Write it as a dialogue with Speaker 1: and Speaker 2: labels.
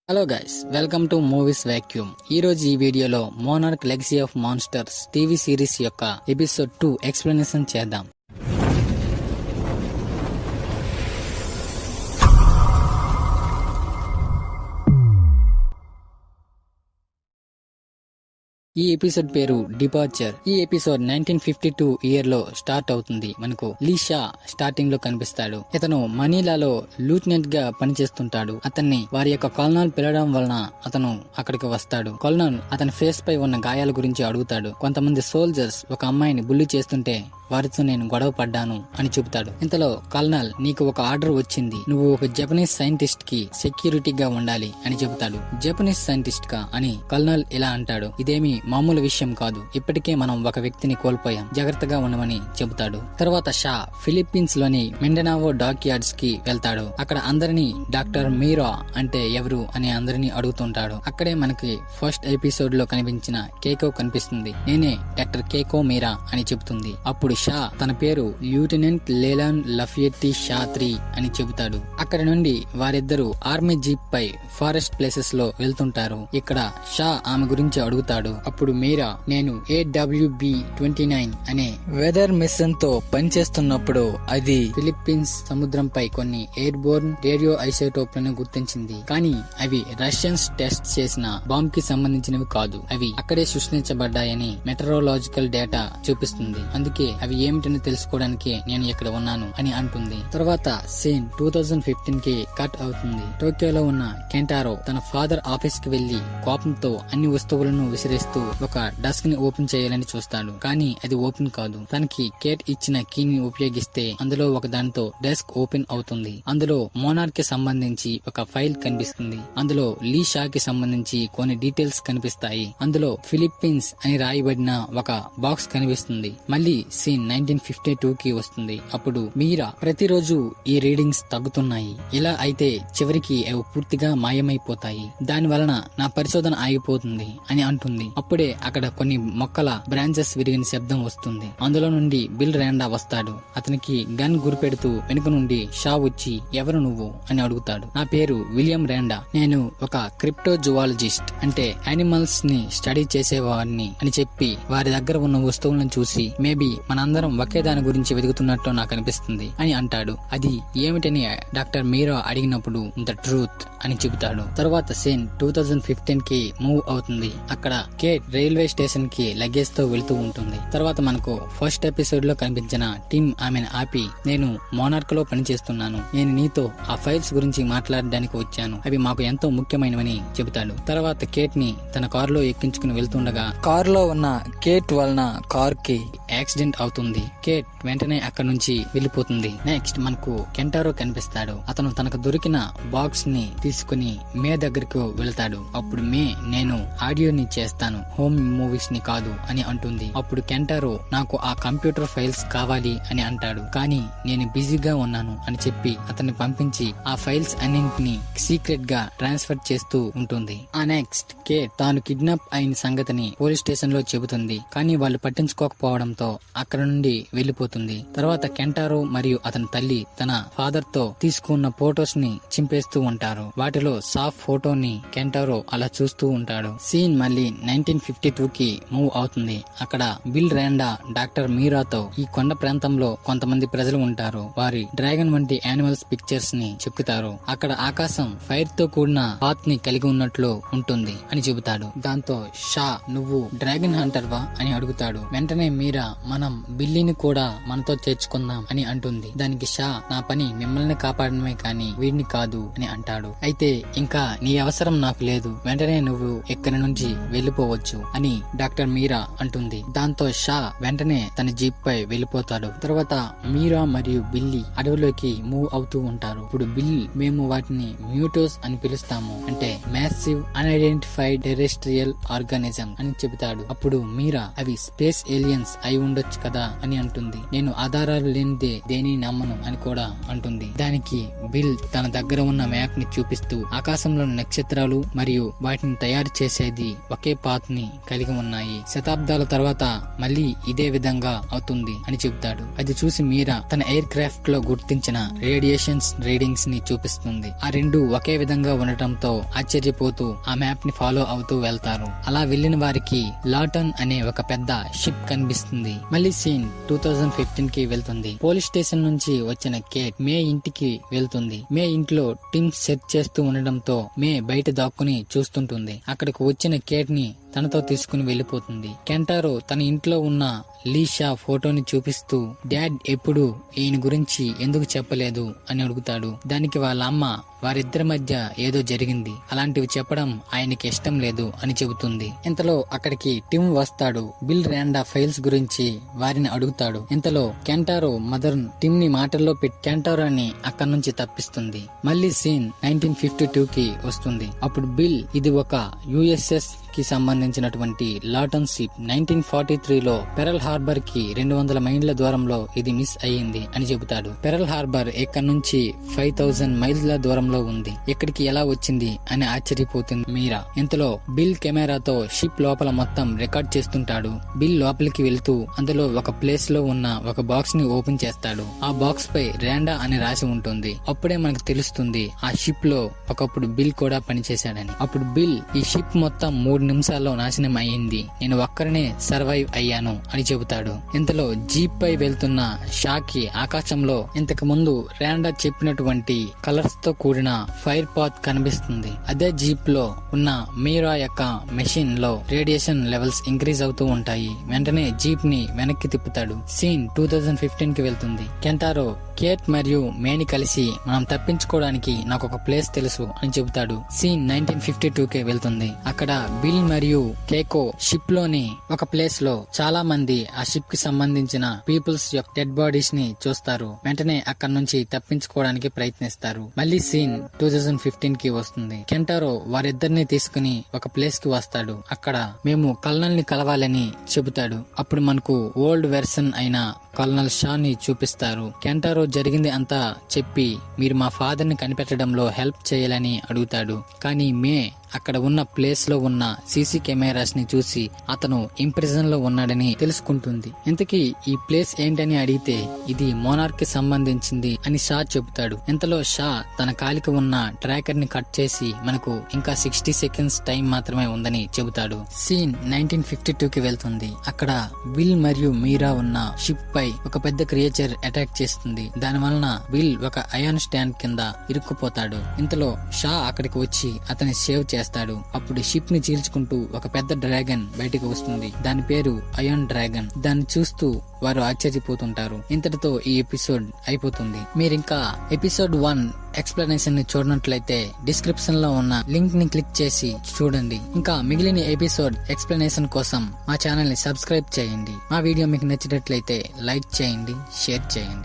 Speaker 1: Hello guys, welcome to movies vacuum. ఈ రోజు ఈ వీడియోలో monarch legacy of monsters TV series యొక్క ఎపిసోడ్ 2 ఎక్స్ప్లెనేషన్ చేద్దాం. ఈ ఎపిసోడ్ పేరు డిపార్చర్. ఈ ఎపిసోడ్ 1952 ఇయర్ లో స్టార్ట్ అవుతుంది. మనకు లీషా స్టార్టింగ్ లో కనిపిస్తాడు. ఇతను మనీలాలో లూటెనెంట్ గా పనిచేస్తుంటాడు. అతన్ని వారి యొక్క కొలనల్ పిలవడం వలన అతను అక్కడికి వస్తాడు. కొలనల్ అతని ఫేస్ పై ఉన్న గాయాల గురించి అడుగుతాడు. కొంతమంది సోల్జర్స్ ఒక అమ్మాయిని బుల్లి చేస్తుంటే వారితో నేను గొడవ పడ్డాను అని చెబుతాడు. ఇంతలో కల్నల్, నీకు ఒక ఆర్డర్ వచ్చింది, నువ్వు ఒక జపనీస్ సైంటిస్ట్ కి సెక్యూరిటీగా ఉండాలి అని చెబుతాడు. జపనీస్ సైంటిస్ట్ కా అని కల్నల్ ఇలా అంటాడు. ఇదేమి మామూలు విషయం కాదు, ఇప్పటికే మనం ఒక వ్యక్తిని కోల్పోయాం, జాగ్రత్తగా ఉండమని చెబుతాడు. తర్వాత షా ఫిలిప్పీన్స్ లోని మిండనావో డాక్ యార్డ్స్ కి వెళ్తాడు. అక్కడ అందరినీ డాక్టర్ మీరా అంటే ఎవరు అని అందరినీ అడుగుతుంటాడు. అక్కడే మనకి ఫస్ట్ ఎపిసోడ్ లో కనిపించిన కేకో కనిపిస్తుంది. నేనే డాక్టర్ కేకో మీరా అని చెబుతుంది. అప్పుడు షా తన పేరు ల్యూటినెంట్ లేలాన్ లఫియెట్టి షా 3 అని చెబుతాడు. అక్కడ నుండి వారిద్దరూ ఆర్మీ జీప్ పై ఫారెస్ట్ ప్లేసెస్ లో వెళ్తుంటారు. ఇక్కడ షా ఆమె గురించి అడుగుతాడు. అప్పుడు మీరా, నేను AWB-29 అనే వెదర్ మిషన్ తో పనిచేస్తున్నప్పుడు అది ఫిలిప్పీన్స్ సముద్రంపై కొన్ని ఎయిర్ బోర్న్ రేడియో ఐసోటోప్ లను గుర్తించింది. కానీ అవి రష్యన్స్ టెస్ట్ చేసిన బాంబ్ కి సంబంధించినవి కాదు, అవి అక్కడే సృష్టించబడ్డాయని మెటరాలజికల్ డేటా చూపిస్తుంది. అందుకే అవి ఏమిటని తెలుసుకోవడానికి నేను ఇక్కడ ఉన్నాను అని అంటుంది. తర్వాత సీన్ 2015 కి కట్ అవుతుంది. టోక్యోలో ఉన్న కెంటారో తన ఫాదర్ ఆఫీస్ కి వెళ్లి కోపంతో అన్ని వస్తువులను విసిరేస్తూ ఒక డెస్క్ ని ఓపెన్ చేయాలని చూస్తాడు. కానీ అది ఓపెన్ కాదు. తనకి కేట్ ఇచ్చిన కీని ఉపయోగిస్తే అందులో ఒక దానితో డెస్క్ ఓపెన్ అవుతుంది. అందులో మోనార్క్ కి సంబంధించి ఒక ఫైల్ కనిపిస్తుంది. అందులో లీషా కి సంబంధించి కొన్ని డీటెయిల్స్ కనిపిస్తాయి. అందులో ఫిలిప్పీన్స్ అని రాయబడిన ఒక బాక్స్ కనిపిస్తుంది. మళ్ళీ సీన్ 1952 కి వస్తుంది. అప్పుడు మీరా, ప్రతిరోజు ఈ రీడింగ్స్ తగ్గుతున్నాయి, ఇలా అయితే చివరికి అవి పూర్తిగా మాయమైపోతాయి, దాని వలన నా పరిశోధన ఆగిపోతుంది అని అంటుంది. అప్పుడే అక్కడ కొన్ని మొక్కల బ్రాంచెస్ విరిగిన శబ్దం వస్తుంది. అందులో నుండి బిల్ ర్యాండా వస్తాడు. అతనికి గన్ గురిపెడుతూ వెనుక నుండి షా వచ్చి, ఎవరు నువ్వు అని అడుగుతాడు. నా పేరు విలియం ర్యాండా, నేను ఒక క్రిప్టోజువాలజిస్ట్, అంటే యానిమల్స్ ని స్టడీ చేసేవాడిని అని చెప్పి వారి దగ్గర ఉన్న వస్తువులను చూసి, మేబీ మనందరం ఒకే దాని గురించి వెతుకుతున్నట్టు నాకు అనిపిస్తుంది అని అంటాడు. అది ఏమిటని డాక్టర్ మీరా అడిగినప్పుడు ద ట్రూత్ అని చెబుతాడు. తర్వాత సీన్ 2015 కి మూవ్ అవుతుంది. అక్కడ కేట్ రైల్వే స్టేషన్ కి లగేజ్ తో వెళ్తూ ఉంటుంది. తర్వాత మనకు ఫస్ట్ ఎపిసోడ్ లో కనిపించిన టీమ్ ఆమెను ఆపి, నేను మోనార్క్ లో పనిచేస్తున్నాను, నేను నీతో ఆ ఫైల్స్ గురించి మాట్లాడడానికి వచ్చాను, అవి మాకు ఎంతో ముఖ్యమైనవని చెబుతాడు. తర్వాత కేట్ ని తన కారులో ఎక్కించుకుని వెళ్తుండగా కారులో ఉన్న కేట్ వలన కార్ కి యాక్సిడెంట్ అవుతుంది. కేట్ వెంటనే అక్కడ నుంచి వెళ్లిపోతుంది. నెక్స్ట్ మనకు కెంటారో కనిపిస్తాడు. అతను తనకు దొరికిన బాక్స్ ని తీసుకుని మే దగ్గరకు వెళ్తాడు. అప్పుడు మే, నేను ఆడియోని చేస్తాను, హోమ్ మూవీస్ ని కాదు అని అంటుంది. అప్పుడు కెంటారో, నాకు ఆ కంప్యూటర్ ఫైల్స్ కావాలి అని అంటాడు. కానీ నేను బిజీగా ఉన్నాను అని చెప్పి అతన్ని పంపించి ఆ ఫైల్స్ అన్నింటినీ సీక్రెట్ గా ట్రాన్స్ఫర్ చేస్తూ ఉంటుంది. ఆ నెక్స్ట్ కేట్ తాను కిడ్నాప్ అయిన సంగతిని పోలీస్ స్టేషన్ లో చెబుతుంది. కానీ వాళ్ళు పట్టించుకోకపోవడంతో అక్కడ నుండి వెళ్లిపోతుంది. తర్వాత కెంటారో మరియు అతని తల్లి తన ఫాదర్ తో తీసుకున్న ఫోటోస్ ని చింపేస్తూ ఉంటారు. వాటిలో సాఫ్ ఫోటోని కెంటారో అలా చూస్తూ ఉంటాడు. సీన్ మళ్ళీ 1952 కి మూవ్ అవుతుంది. అక్కడ బిల్ ర్యాండా డాక్టర్ మీరాతో, ఈ కొండ ప్రాంతంలో కొంతమంది ప్రజలు ఉంటారు, వారి డ్రాగన్ వంటి యానిమల్స్ పిక్చర్స్ ని చెప్పుతారు. అక్కడ ఆకాశం ఫైర్ తో కూడిన పాత్ ని కలిగి ఉన్నట్లు ఉంటుంది అని చెబుతాడు. దాంతో షా, నువ్వు డ్రాగన్ హంటర్ వా అని అడుగుతాడు. వెంటనే మీరా, మనం బిల్లీని కూడా మనతో చేర్చుకుందాం అని అంటుంది. దానికి షా, నా పని మిమ్మల్ని కాపాడమే కానీ వీడిని కాదు అని అంటాడు. అయితే ఇంకా నీ అవసరం నాకు లేదు, వెంటనే నువ్వు ఇక్కడి నుంచి వెళ్లిపోవచ్చు అని డాక్టర్ మీరా అంటుంది. దాంతో షా వెంటనే తన జీప్ పై వెళ్లిపోతాడు. తర్వాత మీరా మరియు బిల్లీ అడవిలోకి మూవ్ అవుతూ ఉంటారు. ఇప్పుడు బిల్, మేము వాటిని మ్యూటోస్ అని పిలుస్తాము, అంటే మ్యాసివ్ అన్ఐడెంటిఫైడ్ టెరెస్ట్రియల్ ఆర్గానిజం అని చెబుతాడు. అప్పుడు మీరా, అవి స్పేస్ ఏలియన్స్ అయి ఉండొచ్చు కదా కదా అని అంటుంది. నేను ఆధారాలు లేనిదే దేని నమ్మను అని కూడా అంటుంది. దానికి బిల్ తన దగ్గర ఉన్న మ్యాప్ ని చూపిస్తూ ఆకాశంలోని నక్షత్రాలు మరియు వాటిని తయారు చేసేది ఒకే పాత్ ని కలిగి ఉన్నాయి. శతాబ్దాల తర్వాత మళ్ళీ ఇదే విధంగా అవుతుంది అని చెబుతాడు. అది చూసి మీరా తన ఎయిర్ క్రాఫ్ట్ లో గుర్తించిన రేడియేషన్స్ రీడింగ్స్ ని చూపిస్తుంది. ఆ రెండు ఒకే విధంగా ఉండటంతో ఆశ్చర్యపోతూ ఆ మ్యాప్ ని ఫాలో అవుతూ వెళ్తారు. అలా వెళ్లిన వారికి లాటన్ అనే ఒక పెద్ద షిప్ కనిపిస్తుంది. మళ్ళీ సీన్ 2015 కి వెళ్తుంది. పోలీస్ స్టేషన్ నుంచి వచ్చిన కేట్ మే ఇంటికి వెళ్తుంది. మే ఇంట్లో టిమ్ సెర్చ్ చేస్తూ ఉండడంతో మే బయట దాక్కుని చూస్తుంటుంది. అక్కడికి వచ్చిన కేట్ ని తనతో తీసుకుని వెళ్లిపోతుంది. కెంటారో తన ఇంట్లో ఉన్న లీషా ఫోటోని చూపిస్తూ డాడ్ ఎప్పుడు ఈయన గురించి ఎందుకు చెప్పలేదు అని అడుగుతాడు. దానికి వాళ్ళ అమ్మ వారిద్దరి మధ్య ఏదో జరిగింది, అలాంటివి చెప్పడం ఆయనకి ఇష్టం లేదు అని చెబుతుంది. ఇంతలో అక్కడికి టిమ్ వస్తాడు. బిల్ రాండా ఫైల్స్ గురించి వారిని అడుగుతాడు. ఇంతలో కెంటారో మదర్ టిమ్ ని మాటల్లో పెట్టి కెంటారోని అక్కడి నుంచి తప్పిస్తుంది. మళ్ళీ సీన్ 1952 కి వస్తుంది. అప్పుడు బిల్ ఇది ఒక యుఎస్ఎస్ కి సంబంధించినటువంటి లాటన్ షిప్ 1943లో పెరల్ హార్బర్ కి 200 మైళ్ళ దూరంలో ఇది మిస్ అయ్యింది అని చెబుతాడు. పెరల్ హార్బర్ ఇక్కడ నుంచి 5000 మైళ్ళ దూరంలో ఉంది. ఇక్కడికి ఎలా వచ్చింది అని ఆశ్చర్యపోతుంది మీరా. ఇంతలో బిల్ కెమెరాతో షిప్ లోపల మొత్తం రికార్డ్ చేస్తుంటాడు. బిల్ లోపలికి వెళ్తూ అందులో ఒక ప్లేస్ లో ఉన్న ఒక బాక్స్ ని ఓపెన్ చేస్తాడు. ఆ బాక్స్ పై రాండా అని రాసి ఉంటుంది. అప్పుడే మనకు తెలుస్తుంది ఆ షిప్ లో ఒకప్పుడు బిల్ కూడా పనిచేశాడని. అప్పుడు బిల్ ఈ షిప్ మొత్తం 3 నిమిషాల్లో నాశనం అయ్యింది, నేను ఒక్కరినే సర్వైవ్ అయ్యాను అని చెబుతాడు. ఇంతలో జీప్ పై వెళ్తున్న షాకి ఆకాశంలో ఇంతకు ముందు రాండా చెప్పినటువంటి కలర్స్ తో కూడిన ఫైర్ పాత్ కనిపిస్తుంది. అదే జీప్ లో ఉన్న మీరా యొక్క మెషిన్ లో రేడియేషన్ లెవెల్స్ ఇంక్రీజ్ అవుతూ ఉంటాయి. వెంటనే జీప్ ని వెనక్కి తిప్పుతాడు. సీన్ 2015 కి వెళ్తుంది. కెంటారో కేట్ మరియు మేని కలిసి మనం తప్పించుకోవడానికి నాకు ఒక ప్లేస్ తెలుసు అని చెబుతాడు. సీన్ 1952 కి వెళ్తుంది. అక్కడ బిల్ మరియు కేకో షిప్ లోని ఒక ప్లేస్ లో చాలా మంది ఆ షిప్ కి సంబంధించిన పీపుల్స్ యొక్క డెడ్ బాడీస్ ని చూస్తారు. వెంటనే అక్కడ నుంచి తప్పించుకోవడానికి ప్రయత్నిస్తారు. మళ్ళీ సీన్ 2015 కి వస్తుంది. కెంటారో వారిద్దరిని తీసుకుని ఒక ప్లేస్ కి వస్తాడు. అక్కడ మేము కల్నల్ ని కలవాలని చెబుతాడు. అప్పుడు మనకు ఓల్డ్ వెర్షన్ అయిన కల్నల్ షా ని చూపిస్తారు. కెంటారో జరిగింది అంతా చెప్పి మీరు మా ఫాదర్ ని కనిపెట్టడంలో హెల్ప్ చేయాలని అడుగుతాడు. కానీ మే అక్కడ ఉన్న ప్లేస్ లో ఉన్న సీసీ కెమెరాస్ ని చూసి అతను ఇంప్రెషన్ లో ఉన్నాడని తెలుసుకుంటుంది. ఇంతకీ ఈ ప్లేస్ ఏంటని అడిగితే ఇది మోనార్క్ కి సంబంధించింది అని షా చెబుతాడు. ఇంతలో షా తన కాలికి ఉన్న ట్రాకర్ ని కట్ చేసి మనకు ఇంకా 60 సెకండ్స్ టైం మాత్రమే ఉందని చెబుతాడు. సీన్ 1952 కి వెళ్తుంది. అక్కడ బిల్ మరియు మీరా ఉన్న షిప్ పై ఒక పెద్ద క్రియేచర్ అటాక్ చేస్తుంది. దాని వలన బిల్ ఒక అయాన్ స్టాండ్ కింద ఇరుక్కుపోతాడు. ఇంతలో షా అక్కడికి వచ్చి అతని సేవ్ చేస్తాడు. అప్పుడు షిప్ ని చీల్చుకుంటూ ఒక పెద్ద డ్రాగన్ బయటికి వస్తుంది. దాని పేరు అయాన్ డ్రాగన్. దాన్ని చూస్తూ వారు ఆశ్చర్యపోతుంటారు. ఇంతటితో ఈ ఎపిసోడ్ అయిపోతుంది. మీరింకా ఎపిసోడ్ 1 ఎక్స్ప్లెనేషన్ ని చూడనట్లయితే డిస్క్రిప్షన్ లో ఉన్న లింక్ ని క్లిక్ చేసి చూడండి. ఇంకా మిగిలిన ఎపిసోడ్ ఎక్స్ప్లెనేషన్ కోసం మా ఛానల్ ని సబ్స్క్రైబ్ చేయండి. మా వీడియో మీకు నచ్చినట్లయితే లైక్ చేయండి, షేర్ చేయండి.